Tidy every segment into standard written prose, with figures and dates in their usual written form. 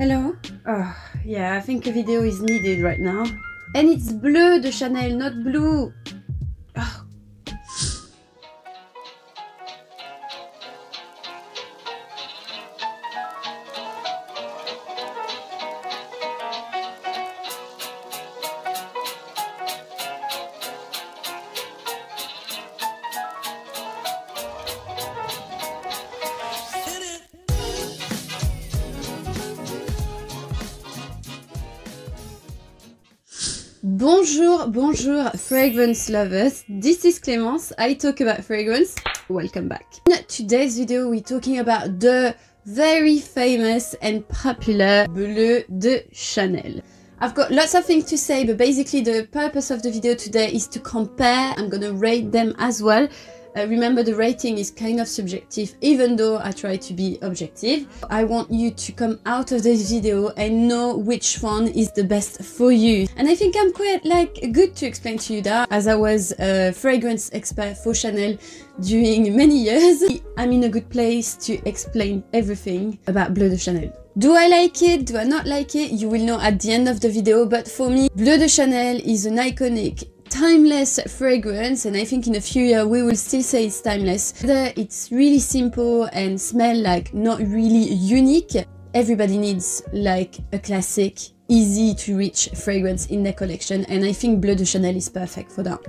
Hello? Oh, yeah, I think a video is needed right now. And it's Bleu de Chanel, not blue. Oh. Bonjour fragrance lovers, this is Clémence, I talk about fragrance, welcome back. In today's video we're talking about the very famous and popular Bleu de Chanel. I've got lots of things to say, but basically the purpose of the video today is to compare. I'm gonna rate them as well. Remember, the rating is kind of subjective, even though I try to be objective. I want you to come out of this video and know which one is the best for you. And I think I'm quite good to explain to you that, as I was a fragrance expert for Chanel during many years, I'm in a good place to explain everything about Bleu de Chanel. Do I like it? Do I not like it? You will know at the end of the video, but for me, Bleu de Chanel is an iconic, timeless fragrance, and I think in a few years we will still say it's timeless. Whether it's really simple and smell like not really unique, everybody needs like a classic, easy to reach fragrance in their collection, and I think Bleu de Chanel is perfect for that.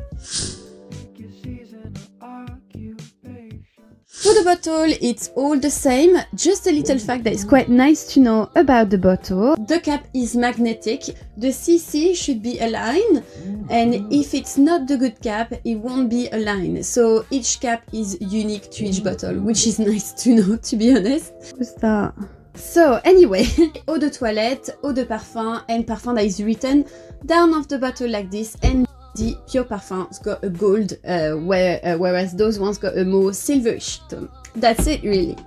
For the bottle, it's all the same, just a little fact that is quite nice to know about the bottle. The cap is magnetic, the CC should be aligned, and if it's not the good cap, it won't be aligned. So each cap is unique to each bottle, which is nice to know, to be honest. What's that? So anyway, eau de toilette, eau de parfum, and parfum that is written down of the bottle like this, and the pure parfum's got a gold, whereas those ones got a more silverish tone. That's it, really.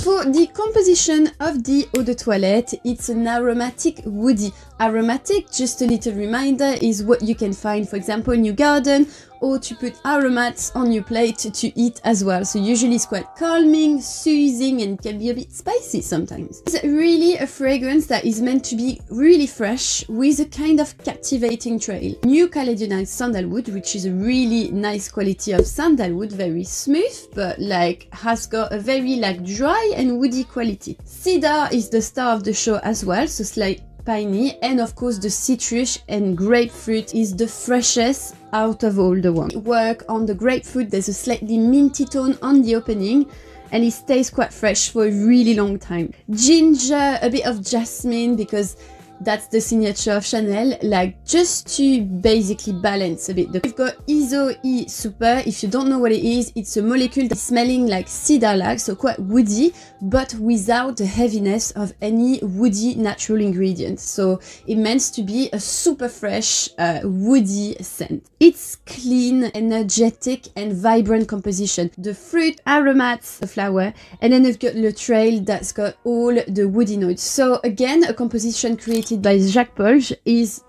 For the composition of the eau de toilette, it's an aromatic woody. Aromatic, just a little reminder, is what you can find, for example, in your garden, or to put aromats on your plate to eat as well. So usually it's quite calming, soothing, and can be a bit spicy sometimes. It's really a fragrance that is meant to be really fresh with a kind of captivating trail. New Caledonite sandalwood, which is a really nice quality of sandalwood, very smooth, but has got a very dry and woody quality. Cedar is the star of the show as well, so slight piney, and of course the citrus and grapefruit is the freshest out of all the ones. Work on the grapefruit, there's a slightly minty tone on the opening, and it stays quite fresh for a really long time. Ginger, a bit of jasmine, because that's the signature of Chanel, just to basically balance a bit. We've got Iso E Super. If you don't know what it is, it's a molecule that's smelling like cedar-like, so quite woody, but without the heaviness of any woody natural ingredients. So it meant to be a super fresh, woody scent. It's clean, energetic, and vibrant composition. The fruit, aromats, the flower, and then we've got Le Trail that's got all the woody notes. So again, a composition created by Jacques Polge is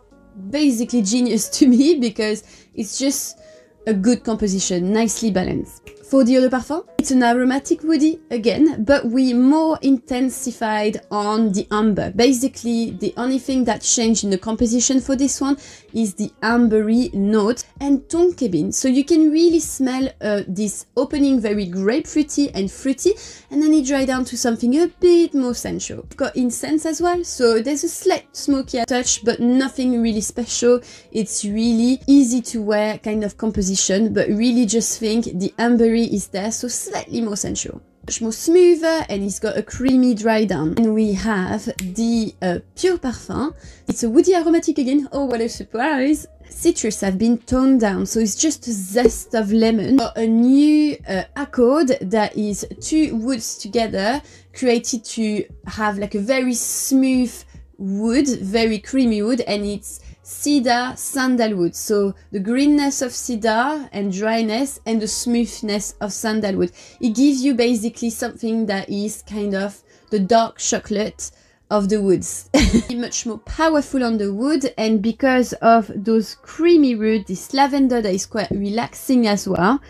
basically genius to me, because it's just a good composition, nicely balanced. For the eau de parfum, it's an aromatic woody again, but we more intensified on the amber. Basically, the only thing that changed in the composition for this one is the ambery note and tonka bean. So you can really smell this opening very grapefruity and fruity, and then it dry down to something a bit more sensual. We've got incense as well, so there's a slight smoky touch, but nothing really special. It's really easy to wear kind of composition, but really just think the ambery is there, so slightly more sensual. Much more smoother, and it's got a creamy dry down. And we have the Pure Parfum. It's a woody aromatic again. Oh, what a surprise! Citrus have been toned down, so it's just a zest of lemon. A new accord that is two woods together, created to have a very smooth wood, very creamy wood, and it's cedar sandalwood, so the greenness of cedar and dryness, and the smoothness of sandalwood. It gives you basically something that is kind of the dark chocolate of the woods. Much more powerful on the wood, and because of those creamy roots, this lavender that is quite relaxing as well,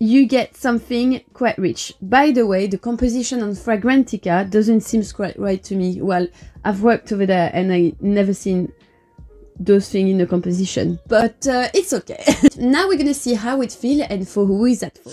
you get something quite rich. By the way, the composition on Fragrantica doesn't seem quite right to me. Well, I've worked over there and I never seen those things in the composition, but it's okay. Now we're gonna see how it feels and for who is that for.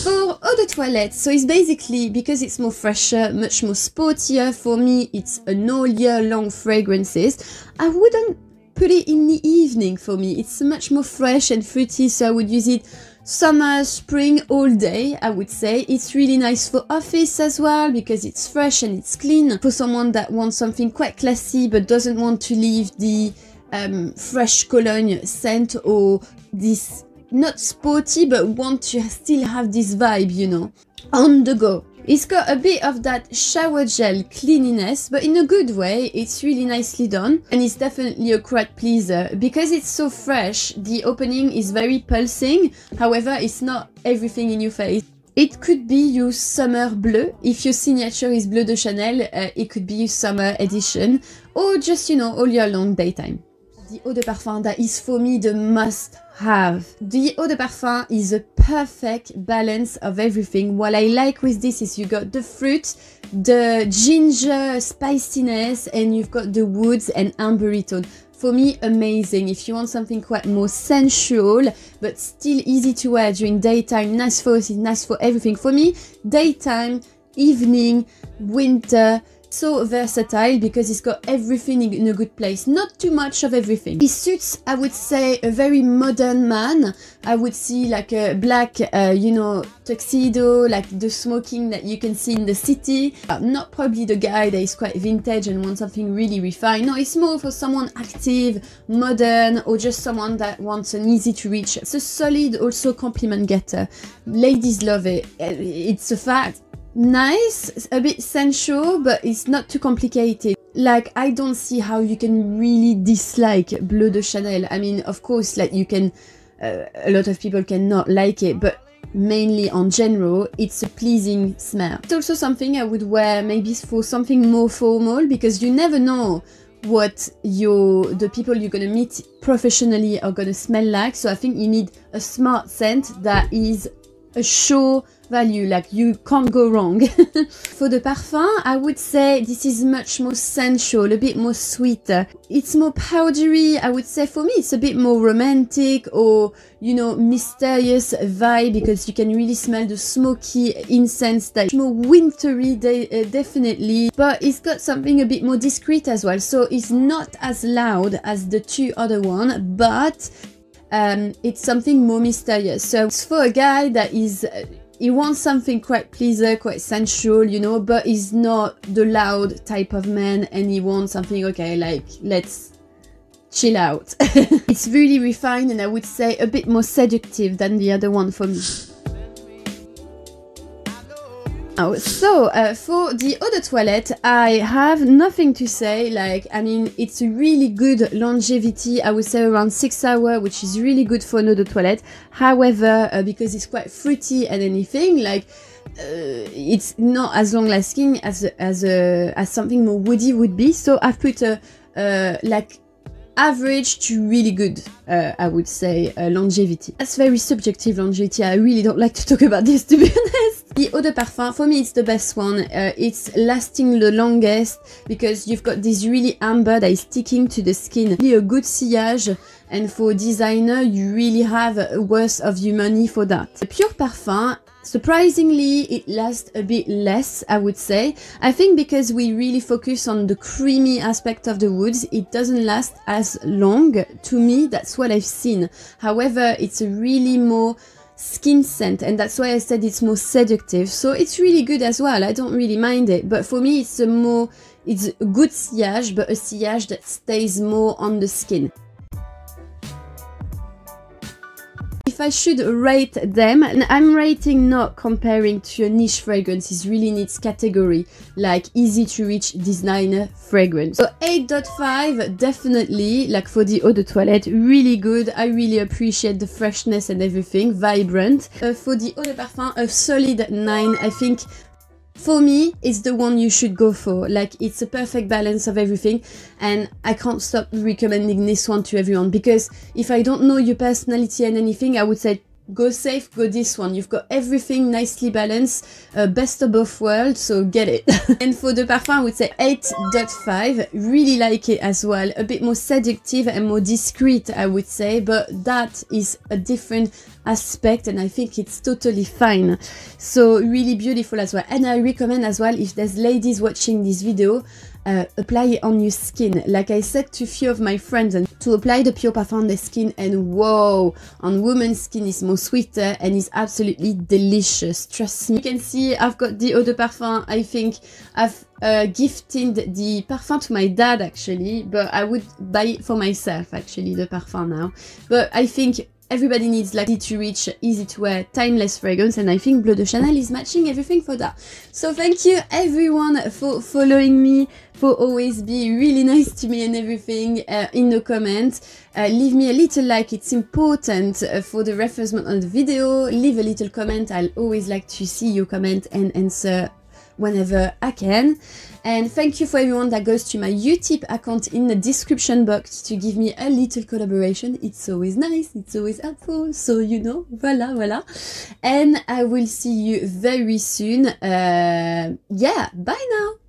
For Eau de Toilette, so it's basically, because it's more fresher, much more sportier, for me it's an all year long fragrances. I wouldn't put it in the evening for me, it's much more fresh and fruity, so I would use it summer, spring, all day, I would say. It's really nice for office as well, because it's fresh and it's clean. For someone that wants something quite classy, but doesn't want to leave the fresh cologne scent, or this, not sporty, but want to still have this vibe, you know, on the go. It's got a bit of that shower gel cleanliness, but in a good way. It's really nicely done, and it's definitely a crowd pleaser. Because it's so fresh, the opening is very pulsing, however, it's not everything in your face. It could be your summer bleu. If your signature is Bleu de Chanel, it could be your summer edition, or just, you know, all year long daytime. The eau de parfum that is for me the must have. The eau de parfum is a perfect balance of everything. What I like with this is you got the fruit, the ginger spiciness, and you've got the woods and ambery tone. For me, amazing. If you want something quite more sensual, but still easy to wear during daytime, nice for us, nice for everything. For me, daytime, evening, winter, so versatile because it's got everything in a good place, not too much of everything. It suits, I would say, a very modern man. I would see like a black, you know, tuxedo, like the smoking that you can see in the city. Not probably the guy that is quite vintage and wants something really refined. No, it's more for someone active, modern, or just someone that wants an easy to reach. It's a solid, also compliment getter. Ladies love it. It's a fact. Nice, a bit sensual, but it's not too complicated. Like, I don't see how you can really dislike Bleu de Chanel. I mean, of course, like you can, a lot of people cannot like it, but mainly on general, it's a pleasing smell. It's also something I would wear maybe for something more formal, because you never know what the people you're gonna meet professionally are gonna smell like. So I think you need a smart scent that is a show value, like you can't go wrong. For the parfum, I would say this is much more sensual, a bit more sweeter. It's more powdery. I would say for me it's a bit more romantic, or, you know, mysterious vibe, because you can really smell the smoky incense. That's more wintry, definitely, but it's got something a bit more discreet as well, so it's not as loud as the two other one, but it's something more mysterious. So it's for a guy that is, he wants something quite pleaser, quite sensual, you know, but he's not the loud type of man, and he wants something, okay, like, let's chill out. It's really refined, and I would say a bit more seductive than the other one for me. Oh, so for the eau de toilette, I have nothing to say. Like, I mean, it's a really good longevity. I would say around 6 hours, which is really good for an eau de toilette. However, because it's quite fruity and anything, like, it's not as long lasting as something more woody would be. So I've put a like average to really good, I would say, longevity. That's very subjective, longevity. I really don't like to talk about this, to be honest. The eau de parfum, for me, it's the best one. It's lasting the longest because you've got this really amber that is sticking to the skin. Really a good sillage, and for designer, you really have worth of your money for that. The pure parfum, surprisingly, it lasts a bit less, I would say. I think because we really focus on the creamy aspect of the woods, it doesn't last as long. To me, that's what I've seen. However, it's a really more skin scent, and that's why I said it's more seductive. So it's really good as well. I don't really mind it, but for me, it's a good sillage, but a sillage that stays more on the skin. If I should rate them, and I'm rating not comparing to a niche fragrance, it really needs category, like easy to reach designer fragrance. So 8.5, definitely, like for the eau de toilette, really good. I really appreciate the freshness and everything, vibrant. For the eau de parfum, a solid 9. I think For me, it's the one you should go for. Like, it's a perfect balance of everything, and I can't stop recommending this one to everyone, because if I don't know your personality and anything, I would say go safe, go this one. You've got everything nicely balanced, best of both worlds, so get it. And for the parfum, I would say 8.5. Really like it as well. A bit more seductive and more discreet, I would say, but that is a different aspect, and I think it's totally fine. So really beautiful as well. And I recommend as well, if there's ladies watching this video, apply it on your skin. Like I said to a few of my friends, and to apply the Pure Parfum on their skin, and whoa, on women's skin is more sweeter and is absolutely delicious, trust me. You can see I've got the eau de parfum. I think I've gifted the parfum to my dad actually, but I would buy it for myself actually, the parfum now. But I think everybody needs like easy to reach, easy to wear, timeless fragrance, and I think Bleu de Chanel is matching everything for that. So thank you everyone for following me, for always be really nice to me and everything in the comments. Leave me a little like, it's important for the referencement on the video. Leave a little comment, I'll always like to see your comment and answer whenever I can. And thank you for everyone that goes to my Utip account in the description box to give me a little collaboration. It's always nice, it's always helpful, so you know, voila. And I will see you very soon. Yeah, bye now.